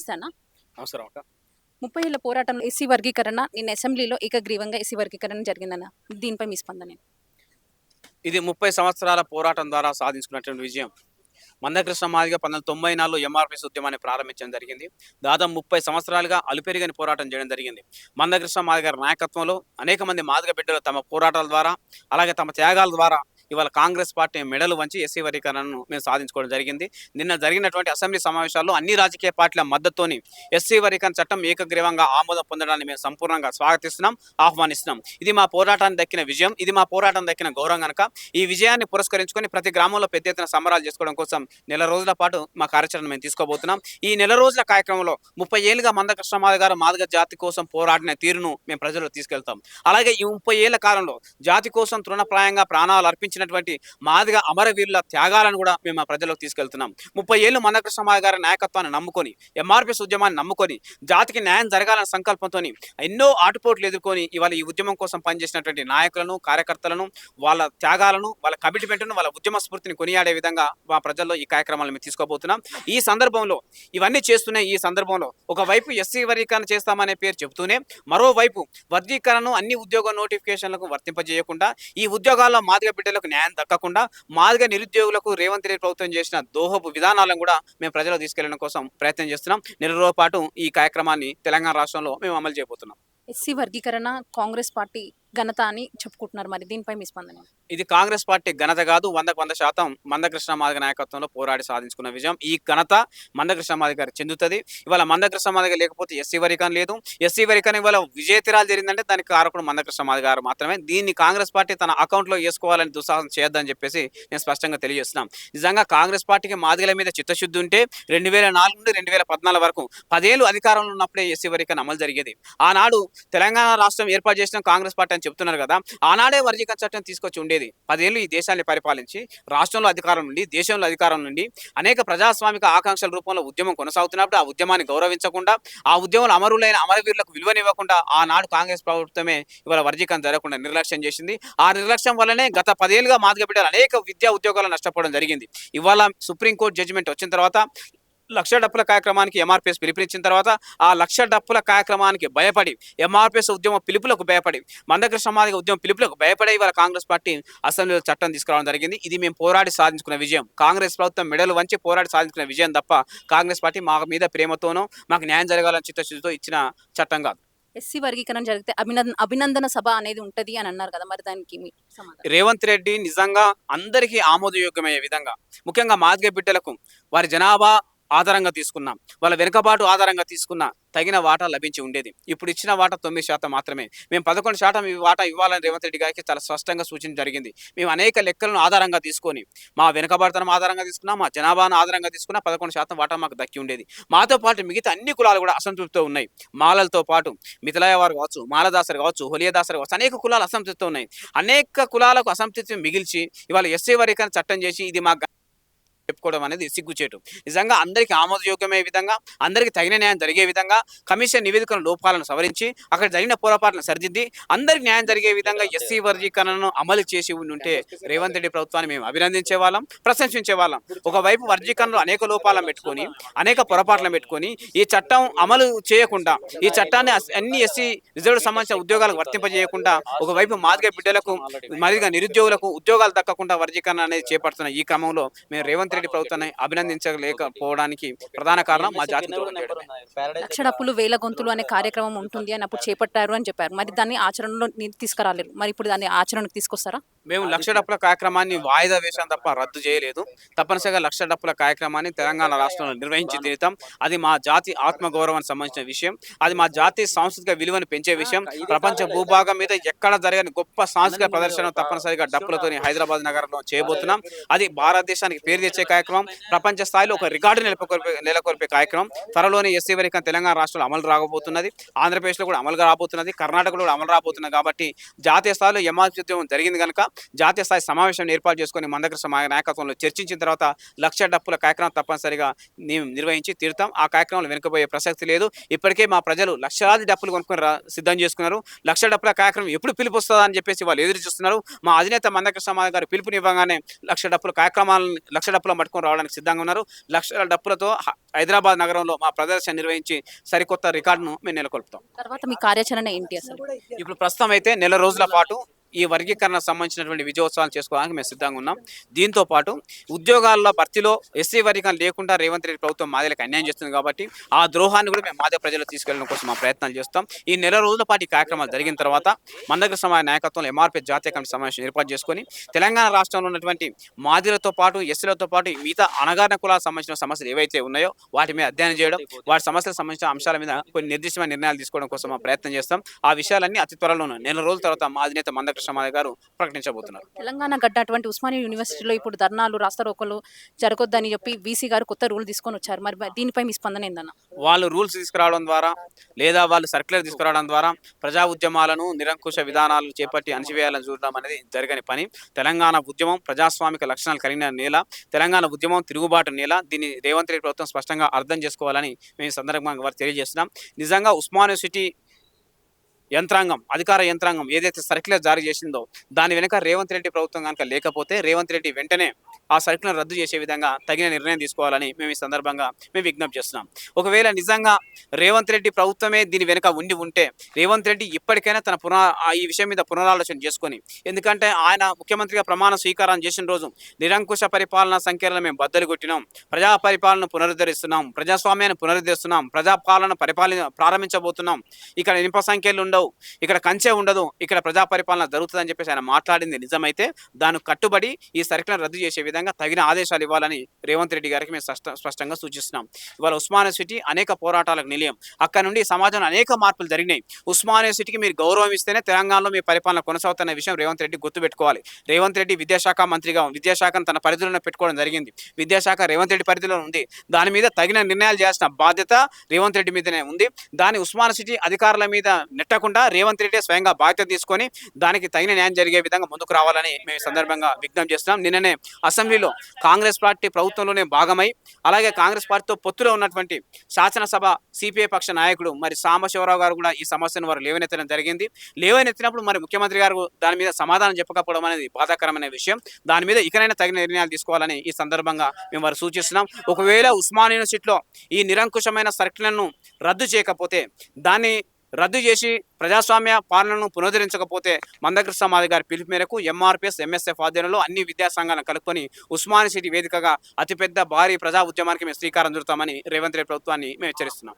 నమస్తే అన్న. అవసరం అక్క. 30 ఏళ్ల పోరాటంలో ఎస్సీ వర్గీకరణ నిన్న అసెంబ్లీలో ఏకగ్రీవంగా ఎస్సీ వర్గీకరణ జరిగిందన్న. దీనిపై మీ స్పందన ఏంటి? ఇది 30 సంవత్సరాల పోరాటం ద్వారా సాధించుకున్నటువంటి విజయం. మందకృష్ణ మాదిగ 1994లో ఎంఆర్పీఎస్ ఉద్యమాన్ని ప్రారంభించడం జరిగింది. దాదాపు 30 సంవత్సరాలుగా అలుపెరుగని పోరాటం చేయడం జరిగింది. మందకృష్ణ మాదిగ గారి నాయకత్వంలో అనేక మంది మాదిగ బిడ్డలు తమ పోరాటాల ద్వారా, అలాగే తమ త్యాగాల ద్వారా ఇవాళ కాంగ్రెస్ పార్టీ మెడలు వంచి ఎస్సీ వర్గీకరణను మేము సాధించుకోవడం జరిగింది. నిన్న జరిగినటువంటి అసెంబ్లీ సమావేశాల్లో అన్ని రాజకీయ పార్టీల మద్దతుతోని ఎస్సీ వర్గీకరణ చట్టం ఏకగ్రీవంగా ఆమోదం పొందడాన్ని మేము సంపూర్ణంగా స్వాగతిస్తున్నాం, ఆహ్వానిస్తున్నాం. ఇది మా పోరాటానికి దక్కిన విజయం, ఇది మా పోరాటం దక్కిన గౌరవం కనుక ఈ విజయాన్ని పురస్కరించుకొని ప్రతి గ్రామంలో పెద్ద ఎత్తున సంబరాలు చేసుకోవడం కోసం నెల రోజుల పాటు మా కార్యాచరణ మేము తీసుకోబోతున్నాం. ఈ నెల రోజుల కార్యక్రమంలో 30 ఏళ్ళుగా మందకృష్ణ మాదిగ గారు మాదిగ జాతి కోసం పోరాడిన తీరును మేము ప్రజలకు తీసుకెళ్తాం. అలాగే ఈ 30 ఏళ్ల కాలంలో జాతి కోసం తృణప్రాయంగా ప్రాణాలు అర్పించినటువంటి మాదిగ అమరవీరుల త్యాగాలను కూడా మేము మా ప్రజలకు తీసుకెళ్తున్నాం. 30 ఏళ్ళు మందకృష్ణ మాదిగ గారి నాయకత్వాన్ని నమ్ముకొని, ఎంఆర్పీఎస్ ఉద్యమాన్ని నమ్ముకొని, జాతికి న్యాయం జరగాలన్న సంకల్పంతో ఎన్నో ఆటుపోట్లు ఎదుర్కొని ఇవాళ ఈ ఉద్యమం కోసం పనిచేసినటువంటి నాయకులను, కార్యకర్తలను, వాళ్ళ త్యాగాలను, వాళ్ళ కమిట్మెంట్ను, వాళ్ళ ఉద్యమ స్ఫూర్తిని కొనియాడే విధంగా మా ప్రజల్లో ఈ కార్యక్రమాలను మేము తీసుకోబోతున్నాం. ఈ సందర్భంలో ఇవన్నీ చేస్తూనే ఈ సందర్భంలో ఒకవైపు ఎస్సీ వర్గీకరణ చేస్తామనే పేరు చెబుతూనే మరోవైపు వర్గీకరణను అన్ని ఉద్యోగ నోటిఫికేషన్లకు వర్తింపజేయకుండా, ఈ ఉద్యోగాల్లో మాదిగ బిడ్డలకు న్యాయం దక్కకుండా, మాదిగ నిరుద్యోగులకు రేవంత్ రెడ్డి ప్రభుత్వం చేసిన దోహపు విధానాలను కూడా మేము ప్రజలకు తీసుకెళ్లడం కోసం ప్రయత్నం చేస్తున్నాం. నెల రోజుల పాటు ఈ కార్యక్రమాన్ని తెలంగాణ రాష్ట్రంలో మేము అమలు చేయబోతున్నాం. ఎస్సీ వర్గీకరణ కాంగ్రెస్ పార్టీ ఘనత అని చెప్పుకుంటున్నారు. మరి దీనిపై మీ స్పందన ఏంటి? ఇది కాంగ్రెస్ పార్టీ ఘనత కాదు, 100% మందకృష్ణ మాదిగ నాయకత్వంలో పోరాడి సాధించుకున్న విజయం. ఈ ఘనత మందకృష్ణ మాదిగ గారికి చెందుతుంది. ఇవాళ మందకృష్ణ మాదిగ లేకపోతే ఎస్సీ వర్గీకరణ లేదు. ఎస్సీ వర్గీకరణ ఇవాళ విజయతిరాలు జరిగిందంటే దానికి కారకుడు మందకృష్ణ మాదిగ గారు మాత్రమే. దీన్ని కాంగ్రెస్ పార్టీ తన అకౌంట్లో వేసుకోవాలని దుస్సాహం చేయొద్దని చెప్పేసి నేను స్పష్టంగా తెలియజేస్తున్నాం. నిజంగా కాంగ్రెస్ పార్టీకి మాదిగల మీద చిత్తశుద్ధి ఉంటే 2004 నుండి 2014 వరకు 10 ఏళ్ళు అధికారంలో ఉన్నప్పుడే ఎస్సీ వర్గీకరణ అమలు జరిగేది. ఆనాడు తెలంగాణ రాష్ట్రం ఏర్పాటు చేసిన కాంగ్రెస్ పార్టీ అని చెప్తున్నారు కదా, ఆనాడే వర్గీకరణ చట్టం తీసుకొచ్చి ఉండేది. 10 ఏళ్ళు ఈ దేశాన్ని పరిపాలించి రాష్ట్రంలో అధికారం నుండి, దేశంలో అధికారం నుండి అనేక ప్రజాస్వామిక ఆకాంక్షల రూపంలో ఉద్యమం కొనసాగుతున్నప్పుడు ఆ ఉద్యమాన్ని గౌరవించకుండా, ఆ ఉద్యమంలో అమరులైన అమరవీరులకు విలువనివ్వకుండా ఆనాడు కాంగ్రెస్ ప్రభుత్వమే ఇవాళ వర్గీకరణ జరగకుండా నిర్లక్ష్యం చేసింది. ఆ నిర్లక్ష్యం వల్లనే గత 10 ఏళ్ళుగా మాదిగ బిడ్డలు అనేక విద్యా ఉద్యోగాలు నష్టపోవడం జరిగింది. ఇవాళ సుప్రీంకోర్టు జడ్జిమెంట్ వచ్చిన తర్వాత లక్ష డప్పుల కార్యక్రమానికి ఎంఆర్పీఎస్ పిలుపునిచ్చిన తర్వాత ఆ లక్ష డప్పుల కార్యక్రమానికి భయపడి, ఎంఆర్పీఎస్ ఉద్యమ పిలుపులకు భయపడి, మందకృష్ణ మాదిగ ఉద్యమ పిలుపులకు భయపడే ఇవాళ కాంగ్రెస్ పార్టీ అసెంబ్లీలో చట్టం తీసుకురావడం జరిగింది. ఇది మేము పోరాడి సాధించుకున్న విజయం. కాంగ్రెస్ ప్రభుత్వం మెడలు వంచి పోరాడి సాధించుకున్న విజయం తప్ప కాంగ్రెస్ పార్టీ మా మీద ప్రేమతోనో, మాకు న్యాయం జరగాలని చిత్తశుద్ధితో ఇచ్చిన చట్టం కాదు. ఎస్సీ వర్గీకరణ జరిగితే అభినందన సభ అనేది ఉంటది అని అన్నారు కదా, మరి దానికి మీ సమాధానం? రేవంత్ రెడ్డి నిజంగా అందరికీ ఆమోదయోగ్యమయ్యే విధంగా, ముఖ్యంగా మాదిగ బిడ్డలకు వారి జనాభా ఆధారంగా తీసుకున్నాం, వాళ్ళ వెనుకబాటు ఆధారంగా తీసుకున్న తగిన వాటా లభించి ఉండేది. ఇప్పుడు ఇచ్చిన వాటా 9% మాత్రమే. మేము 11% వాటా ఇవ్వాలని రేవంత్ రెడ్డి గారికి చాలా స్పష్టంగా సూచన జరిగింది. మేము అనేక లెక్కలను ఆధారంగా తీసుకొని, మా వెనుకబాటుతనం ఆధారంగా తీసుకున్నా, మా జనాభాను ఆధారంగా తీసుకున్నా 11% వాటా మాకు దక్కి ఉండేది. మాతో పాటు మిగతా అన్ని కులాలు కూడా అసంతృప్తితో ఉన్నాయి. మాలలతో పాటు మిథిలాయ వారు కావచ్చు, మాలదాసరు కావచ్చు, హొలియదాసరు కావచ్చు, అనేక కులాలు అసంతృప్తితో ఉన్నాయి. అనేక కులాలకు అసంతృప్తి మిగిల్చి ఇవాళ ఎస్సీ వర్గీకరణ చట్టం చేసి ఇది మా చెప్పుకోవడం అనేది సిగ్గుచేటు. నిజంగా అందరికీ ఆమోదయోగ్యమయ్యే విధంగా, అందరికీ తగిన న్యాయం జరిగే విధంగా కమిషన్ నివేదికల లోపాలను సవరించి అక్కడ జరిగిన పొరపాట్లను సరిదిద్ది అందరికి న్యాయం జరిగే విధంగా ఎస్సీ వర్గీకరణను అమలు చేసి ఉంటే రేవంత్ రెడ్డి ప్రభుత్వాన్ని మేము అభినందించే వాళ్ళం, ప్రశంసించే వాళ్ళం. ఒకవైపు వర్గీకరణలో అనేక లోపాలను పెట్టుకొని, అనేక పొరపాట్లను పెట్టుకొని ఈ చట్టం అమలు చేయకుండా, ఈ చట్టాన్ని అన్ని ఎస్సీ రిజర్వ్ సంబంధించిన ఉద్యోగాలకు వర్తింపజేయకుండా, ఒకవైపు మాదిగ బిడ్డలకు, మాదిగ నిరుద్యోగులకు ఉద్యోగాలు దక్కకుండా వర్గీకరణ అనేది చేపడుతున్న ఈ క్రమంలో మేము రేవంత్ రెడ్డి ప్రభుత్వాన్ని అభినందించలేకపోవడానికి ప్రధాన కారణం మా జాతి. లక్ష డప్పులు వేల గొంతులు అనే కార్యక్రమం ఉంటుంది అని అప్పుడు చేపట్టారు అని చెప్పారు. మరి దాన్ని ఆచరణలో తీసుకురాలేరు. మరి ఇప్పుడు దాన్ని ఆచరణకు తీసుకొస్తారా? మేము లక్ష డప్పుల కార్యక్రమాన్ని వాయిదా వేసాం తప్ప రద్దు చేయలేదు. తప్పనిసరిగా లక్ష డప్పుల కార్యక్రమాన్ని తెలంగాణ రాష్ట్రంలో నిర్వహించి తీరుతాం. అది మా జాతి ఆత్మగౌరవానికి సంబంధించిన విషయం. అది మా జాతి సాంస్కృతిక విలువను పెంచే విషయం. ప్రపంచ భూభాగం మీద ఎక్కడ జరగని గొప్ప సాంస్కృతిక ప్రదర్శన తప్పనిసరిగా డప్పులతోని హైదరాబాద్ నగరంలో చేయబోతున్నాం. అది భారతదేశానికి పేరు తెచ్చే కార్యక్రమం, ప్రపంచ స్థాయిలో ఒక రికార్డు నెలకొల్పే కార్యక్రమం. త్వరలోనే ఎస్సీ వర్గీకరణ తెలంగాణ రాష్ట్రంలో అమలు రాబోతున్నది. ఆంధ్రప్రదేశ్లో కూడా అమలు రాబోతున్నది. కర్ణాటకలో కూడా అమలు రాబోతున్నది. కాబట్టి జాతీయ స్థాయిలో ఎంఆర్పీఎస్ ఉద్యమం జరిగింది కనుక జాతీయ స్థాయి సమావేశం ఏర్పాటు చేసుకొని మందకృష్ణ నాయకత్వంలో చర్చించిన తర్వాత లక్ష డప్పుల కార్యక్రమం తప్పనిసరిగా నిర్వహించి తీరుతాం. ఆ కార్యక్రమంలో వెనుకపోయే ప్రసక్తి లేదు. ఇప్పటికే మా ప్రజలు లక్షలాది డప్పులు కొనుక్కొని సిద్ధం చేసుకున్నారు. లక్ష డప్పుల కార్యక్రమం ఎప్పుడు పిలుపు వస్తుందా అని చెప్పేసి వాళ్ళు ఎదురు చూస్తున్నారు. మా అధినేత మందకృష్ణ గారు పిలుపునివ్వగానే లక్ష డప్పుల పట్టుకొని రావడానికి సిద్ధంగా ఉన్నారు. లక్షల డప్పులతో హైదరాబాద్ నగరంలో మా ప్రదర్శన నిర్వహించి సరికొత్త రికార్డును మేము నెలకొల్పుతాం. తర్వాత మీ కార్యాచరణ ఏంటి అసలు? ఇప్పుడు ప్రస్తుతం అయితే నెల రోజుల పాటు ఈ వర్గీకరణకు సంబంధించినటువంటి విజయోత్సవాలు చేసుకోవడానికి మేము సిద్ధంగా ఉన్నాం. దీంతో పాటు ఉద్యోగాల్లో భర్తీలో ఎస్సీ వర్గీకరణ లేకుండా రేవంత్ రెడ్డి ప్రభుత్వం మాదిలకు అన్యాయం చేస్తుంది కాబట్టి ఆ ద్రోహాన్ని కూడా మేము మాదే ప్రజలు తీసుకెళ్లడం కోసం మా ప్రయత్నాలు చేస్తాం. ఈ నెల రోజుల పాటు ఈ కార్యక్రమాలు జరిగిన తర్వాత మందకృష్ణ నాయకత్వంలో ఎంఆర్పీ జాతీయ కమిటీ సమావేశం ఏర్పాటు చేసుకొని తెలంగాణ రాష్ట్రంలో ఉన్నటువంటి మాదిలతో పాటు ఎస్సీలతో పాటు మిగతా అణగారిన కులాలకు సంబంధించిన సమస్యలు ఏవైతే ఉన్నాయో వాటి మీద అధ్యయనం చేయడం, వాటి సమస్యలకు సంబంధించిన అంశాల మీద కొన్ని నిర్దిష్టమైన నిర్ణయాలు తీసుకోవడం కోసం మా ప్రయత్నం చేస్తాం. ఆ విషయాలన్నీ అతి త్వరలో నెల రోజుల తర్వాత మా అధినేత మందకృష్ణ గారు ప్రకటించబోతున్నారు. తెలంగాణ గడ్డ అటువంటి ఉస్మానియా యూనివర్సిటీలో ఇప్పుడు ధర్నాలు రాస్తారోకలు జరగొద్దని చెప్పి వీసీ గారు కొత్త రూల్ తీసుకొని వచ్చారు. మరి దీనిపై మీ స్పందన ఏందన్న? వాళ్ళు రూల్స్ తీసుకురావడం ద్వారా లేదా వాళ్ళు సర్క్యులర్ తీసుకురావడం ద్వారా ప్రజా ఉద్యమాలను నిరంకుశ విధానాలు చేపట్టి అణచివేయాలని చూడడం అనేది జరగని పని. తెలంగాణ ఉద్యమం ప్రజాస్వామిక లక్షణాలు కలిగిన నేల, తెలంగాణ ఉద్యమం తిరుగుబాటు నేల. దీన్ని రేవంత్ రెడ్డి ప్రభుత్వం స్పష్టంగా అర్థం చేసుకోవాలని మేము ఈ సందర్భంగా వారు తెలియజేస్తున్నాం. నిజంగా ఉస్మానియా యూనివర్సిటీ యంత్రాంగం, అధికార యంత్రాంగం ఏదైతే సర్క్యులర్ జారీ చేసిందో దాని వెనుక రేవంత్ రెడ్డి ప్రభుత్వం కనుక లేకపోతే రేవంత్ రెడ్డి వెంటనే ఆ సర్క్యులర్ రద్దు చేసే విధంగా తగిన నిర్ణయం తీసుకోవాలని మేము ఈ సందర్భంగా మేము విజ్ఞప్తి చేస్తున్నాం. ఒకవేళ నిజంగా రేవంత్ రెడ్డి ప్రభుత్వమే దీని వెనుక ఉంటే రేవంత్ రెడ్డి ఇప్పటికైనా తన ఈ విషయం మీద పునరాలోచన చేసుకొని, ఎందుకంటే ఆయన ముఖ్యమంత్రిగా ప్రమాణ స్వీకారం చేసిన రోజు నిరంకుశ పరిపాలన సంఖ్యలను మేము బద్దలు కొట్టినాం, ప్రజా పరిపాలన పునరుద్ధరిస్తున్నాం, ప్రజాస్వామ్యాన్ని పునరుద్ధరిస్తున్నాం, ప్రజాపాలన ప్రారంభించబోతున్నాం, ఇక్కడ ఇనుప సంఖ్యలు ఉండవు, ఇక్కడ కంచె ఉండదు, ఇక్కడ ప్రజా పరిపాలన జరుగుతుందని చెప్పేసి ఆయన మాట్లాడింది నిజమైతే దానికి కట్టుబడి ఈ సర్క్యులర్ రద్దు చేసే విధంగా తగిన ఆదేశాలు ఇవ్వాలని రేవంత్ రెడ్డి గారికి మేము స్పష్టంగా సూచిస్తున్నాం. ఇవాళ ఉస్మానియా సిటీ అనేక పోరాటాలకు నిలయం. అక్కడ నుండి సమాజంలో అనేక మార్పులు జరిగినాయి. ఉస్మానియా సిటీకి మీరు గౌరవం ఇస్తేనే తెలంగాణలో మీ పరిపాలన కొనసాగుతున్న విషయం రేవంత్ రెడ్డి గుర్తుపెట్టుకోవాలి. రేవంత్ రెడ్డి విద్యాశాఖ మంత్రిగా విద్యాశాఖను తన పరిధిలో పెట్టుకోవడం జరిగింది. విద్యాశాఖ రేవంత్ రెడ్డి పరిధిలో ఉంది. దాని మీద తగిన నిర్ణయాలు చేయాల్సిన బాధ్యత రేవంత్ రెడ్డి మీదనే ఉంది. దాని ఉస్మానియా సిటీ అధికారుల మీద నెట్టకుండా రేవంత్ రెడ్డి స్వయంగా బాధ్యత తీసుకొని దానికి తగిన న్యాయం జరిగే విధంగా ముందుకు రావాలని మేము ఈ సందర్భంగా విజ్ఞప్తి చేస్తున్నాం. నిన్ననే అసెంబ్లీలో కాంగ్రెస్ పార్టీ ప్రభుత్వంలోనే భాగమై అలాగే కాంగ్రెస్ పార్టీతో పొత్తులో ఉన్నటువంటి శాసనసభ సిపిఐ పక్ష నాయకుడు మరి సాంబశివరావు గారు కూడా ఈ సమస్యను వారు లేవనెత్తడం జరిగింది. లేవనెత్తినప్పుడు మరి ముఖ్యమంత్రి గారు దాని మీద సమాధానం చెప్పకపోవడం అనేది బాధాకరమైన విషయం. దాని మీద ఇకనైనా తగిన నిర్ణయాలు తీసుకోవాలని ఈ సందర్భంగా మేము వారు సూచిస్తున్నాం. ఒకవేళ ఉస్మానియా యూనివర్సిటీలో ఈ నిరంకుశమైన సర్క్యులర్ను రద్దు చేయకపోతే, దాన్ని రద్దు చేసి ప్రజాస్వామ్య పాలనను పునరుద్ధరించకపోతే మందకృష్ణ గారి పిలుపు మేరకు ఎంఆర్పిఎస్ ఎంఎస్ఎఫ్ ఆధ్వర్యంలో అన్ని విద్యా సంఘాలను కలుపుకొని ఉస్మానియా సిటీ వేదికగా అతిపెద్ద భారీ ప్రజా ఉద్యమానికి మేము శ్రీకారం చుడతామని రేవంత్ రెడ్డి ప్రభుత్వాన్ని మేము హెచ్చరిస్తున్నాం.